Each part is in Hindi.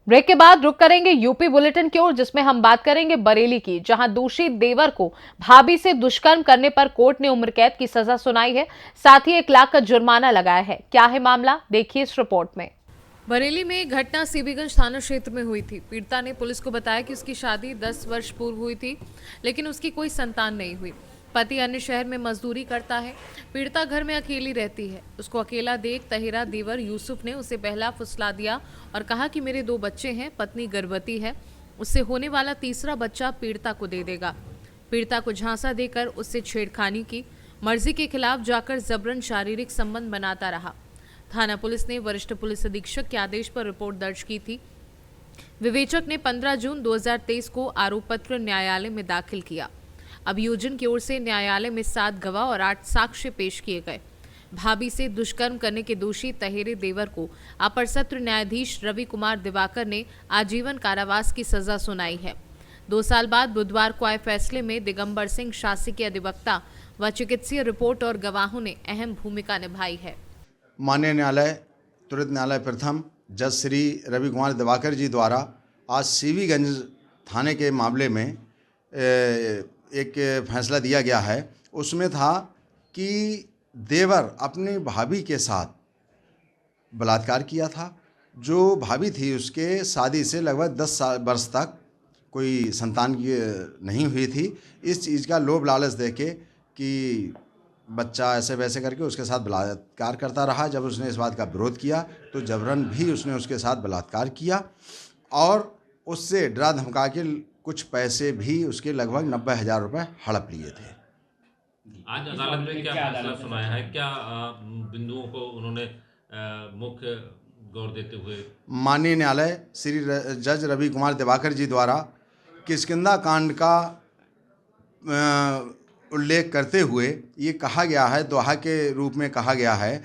ब्रेक के बाद रुक करेंगे यूपी बुलेटिन की ओर, जिसमें हम बात करेंगे बरेली की, जहां दोषी देवर को भाभी से दुष्कर्म करने पर कोर्ट ने उम्र कैद की सजा सुनाई है, साथ ही 1 लाख का जुर्माना लगाया है। क्या है मामला, देखिए इस रिपोर्ट में। बरेली में एक घटना सीबीगंज थाना क्षेत्र में हुई थी। पीड़िता ने पुलिस को बताया कि उसकी शादी 10 वर्ष पूर्व हुई थी, लेकिन उसकी कोई संतान नहीं हुई। पति अन्य शहर में मजदूरी करता है। पीड़िता घर में अकेली रहती है। उसको अकेला देख तहिरा देवर यूसुफ ने उसे बहला फुसला दिया और कहा कि मेरे 2 बच्चे हैं, पत्नी गर्भवती है, उससे होने वाला तीसरा बच्चा पीड़िता को दे देगा। पीड़िता को झांसा देकर उससे छेड़खानी की, मर्जी के खिलाफ जाकर जबरन शारीरिक संबंध बनाता रहा। थाना पुलिस ने वरिष्ठ पुलिस अधीक्षक के आदेश पर रिपोर्ट दर्ज की थी। विवेचक ने 15 जून 2023 को आरोप पत्र न्यायालय में दाखिल किया। अभियोजन की ओर से न्यायालय में 7 गवाह और 8 साक्ष्य पेश किए गए। भाभी से दुष्कर्म करने के दोषी तहेरे देवर को अपर सत्र न्यायाधीश रवि कुमार दिवाकर ने आजीवन कारावास की सजा सुनाई है। 2 साल बाद बुधवार को आए फैसले में दिगंबर सिंह शासकीय अधिवक्ता व चिकित्सीय रिपोर्ट और गवाहों ने अहम भूमिका निभाई है। माननीय न्यायालय त्वरित न्यायालय प्रथम जज श्री रवि कुमार दिवाकर जी द्वारा आज सीबीगंज थाने के मामले में एक फैसला दिया गया है। उसमें था कि देवर अपनी भाभी के साथ बलात्कार किया था। जो भाभी थी उसके शादी से लगभग 10 वर्ष तक कोई संतान की नहीं हुई थी। इस चीज़ का लोभ लालच देके कि बच्चा ऐसे वैसे करके उसके साथ बलात्कार करता रहा। जब उसने इस बात का विरोध किया तो जबरन भी उसने उसके साथ बलात्कार किया और उससे डरा धमका के कुछ पैसे भी उसके लगभग 90,000 रुपये हड़प लिए थे। आज अदालत में क्या फैसला सुनाया है? क्या बिंदुओं को उन्होंने मुख्य गौर देते हुए? माननीय न्यायालय श्री जज रवि कुमार दिवाकर जी द्वारा किष्किंधा कांड का उल्लेख करते हुए ये कहा गया है, दोहा के रूप में कहा गया है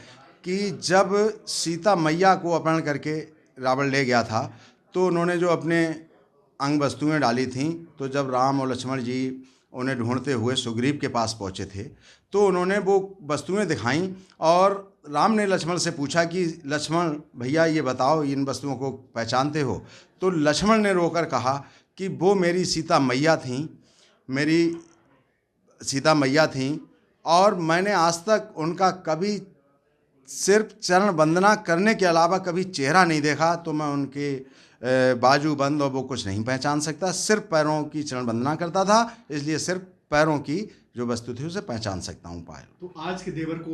कि जब सीता मैया को अपहरण करके रावण ले गया था तो उन्होंने जो अपने अंग वस्तुएं डाली थीं, तो जब राम और लक्ष्मण जी उन्हें ढूंढते हुए सुग्रीव के पास पहुंचे थे तो उन्होंने वो वस्तुएं दिखाईं और राम ने लक्ष्मण से पूछा कि लक्ष्मण भैया ये बताओ इन वस्तुओं को पहचानते हो? तो लक्ष्मण ने रोकर कहा कि वो मेरी सीता मैया थीं और मैंने आज तक उनका कभी सिर्फ चरण वंदना करने के अलावा कभी चेहरा नहीं देखा, तो मैं उनके बाजू बंद और वो कुछ नहीं पहचान सकता। सिर्फ पैरों की चरण वंदना करता था, इसलिए सिर्फ पैरों की जो वस्तु थी उसे पहचान सकता हूँ पायल। तो आज के देवर को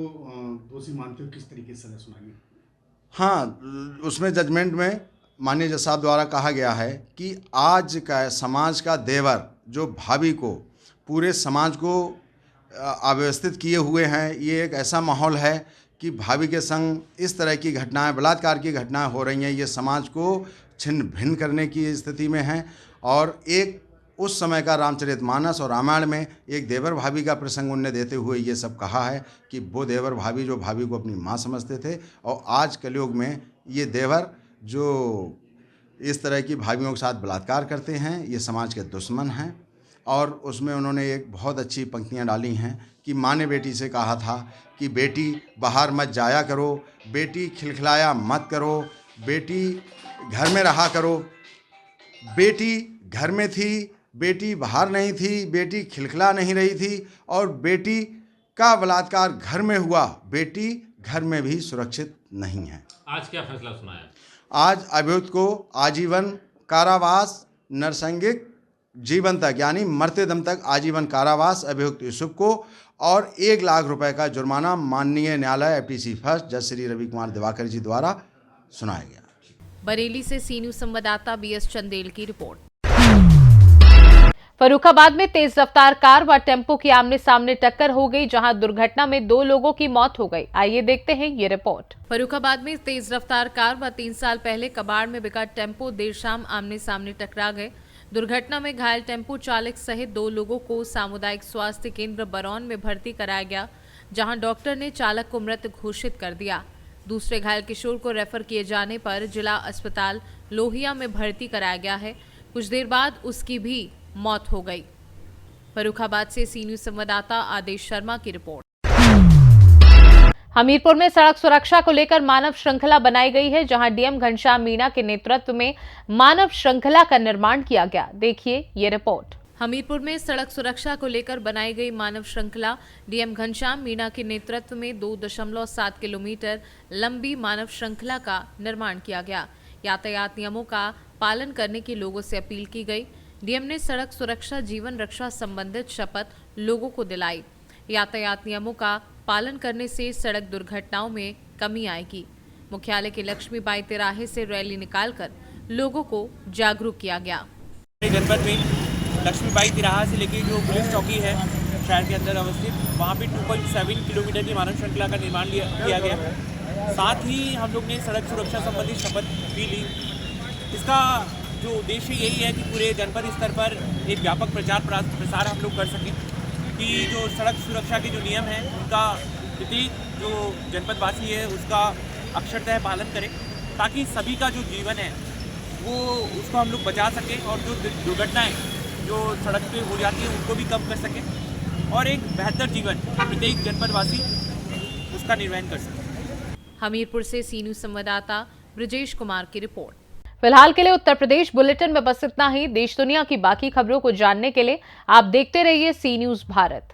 दोषी मानते हो, किस तरीके से सजा सुनाई? हाँ, उसमें जजमेंट में माननीय जज साहब द्वारा कहा गया है कि आज का समाज का देवर जो भाभी को पूरे समाज को अव्यवस्थित किए हुए हैं, ये एक ऐसा माहौल है कि भाभी के संग इस तरह की घटनाएं, बलात्कार की घटनाएं हो रही हैं। ये समाज को छिन्न भिन्न करने की स्थिति में हैं और एक उस समय का रामचरितमानस और रामायण में एक देवर भाभी का प्रसंग उनने देते हुए ये सब कहा है कि वो देवर भाभी जो भाभी को अपनी माँ समझते थे और आज कलयुग में ये देवर जो इस तरह की भाभियों के साथ बलात्कार करते हैं, ये समाज के दुश्मन हैं। और उसमें उन्होंने एक बहुत अच्छी पंक्तियाँ डाली हैं कि माँ ने बेटी से कहा था कि बेटी बाहर मत जाया करो, बेटी खिलखिलाया मत करो, बेटी घर में रहा करो। बेटी घर में थी, बेटी बाहर नहीं थी, बेटी खिलखिला नहीं रही थी और बेटी का बलात्कार घर में हुआ, बेटी घर में भी सुरक्षित नहीं है। आज क्या फैसला सुनाया? आज अभियुक्त को आजीवन कारावास, नरसंगिक जीवन तक यानी मरते दम तक आजीवन कारावास अभियुक्त यूसुफ को और 1 लाख रुपए का जुर्माना माननीय न्यायालय एफटीसी फर्स्ट जज श्री रवि कुमार दिवाकर जी द्वारा सुनाया गया। बरेली से सी न्यूज संवाददाता बीएस चंदेल की रिपोर्ट। फर्रुखाबाद में तेज रफ्तार कार व टेम्पो की आमने सामने टक्कर हो गई, जहां दुर्घटना में 2 लोगों की मौत हो गई। आइए देखते हैं ये रिपोर्ट। फर्रुखाबाद में तेज रफ्तार कार व 3 साल पहले कबाड़ में बिका टेम्पो देर शाम आमने सामने टकरा गए। दुर्घटना में घायल टेम्पो चालक सहित 2 लोगों को सामुदायिक स्वास्थ्य केंद्र बरौन में भर्ती कराया गया, जहां डॉक्टर ने चालक को मृत घोषित कर दिया। दूसरे घायल किशोर को रेफर किए जाने पर जिला अस्पताल लोहिया में भर्ती कराया गया है। कुछ देर बाद उसकी भी मौत हो गई। फर्रुखाबाद से सी न्यूज संवाददाता आदेश शर्मा की रिपोर्ट। हमीरपुर में सड़क सुरक्षा को लेकर मानव श्रृंखला बनाई गई है, जहां डीएम घनश्याम मीणा के नेतृत्व में मानव श्रृंखला का निर्माण किया गया। देखिए ये रिपोर्ट। हमीरपुर में सड़क सुरक्षा को लेकर बनाई गई मानव श्रृंखला डीएम घनश्याम मीणा के नेतृत्व में 2.7 किलोमीटर लंबी मानव श्रृंखला का निर्माण किया गया। यातायात नियमों का पालन करने की लोगों से अपील की गई। डीएम ने सड़क सुरक्षा जीवन रक्षा संबंधित शपथ लोगों को दिलाई। यातायात नियमों का पालन करने से सड़क दुर्घटनाओं में कमी आएगी। मुख्यालय के लक्ष्मीबाई तिराहे से रैली निकालकर लोगों को जागरूक किया गया। जनपद में लक्ष्मीबाई तिराहा से लेकर जो पुलिस चौकी है शहर के अंदर अवस्थित, वहाँ पे 2.7 किलोमीटर की मानव श्रृंखला का निर्माण किया गया। साथ ही हम लोग ने सड़क सुरक्षा संबंधी शपथ भी ली। इसका जो उद्देश्य यही है कि पूरे जनपद स्तर पर एक व्यापक प्रचार प्रसार हम लोग कर सकें कि जो सड़क सुरक्षा के जो नियम हैं उनका प्रत्येक जो जनपदवासी है उसका अक्षरतः पालन करें, ताकि सभी का जो जीवन है वो उसको हम लोग बचा सकें और जो दुर्घटनाएं जो सड़क पे हो जाती हैं उनको भी कम कर सकें और एक बेहतर जीवन प्रत्येक जनपदवासी उसका निर्वहन कर सके। हमीरपुर से सी न्यूज संवाददाता ब्रजेश कुमार की रिपोर्ट। फिलहाल के लिए उत्तर प्रदेश बुलेटिन में बस इतना ही। देश दुनिया की बाकी खबरों को जानने के लिए आप देखते रहिए सी न्यूज भारत।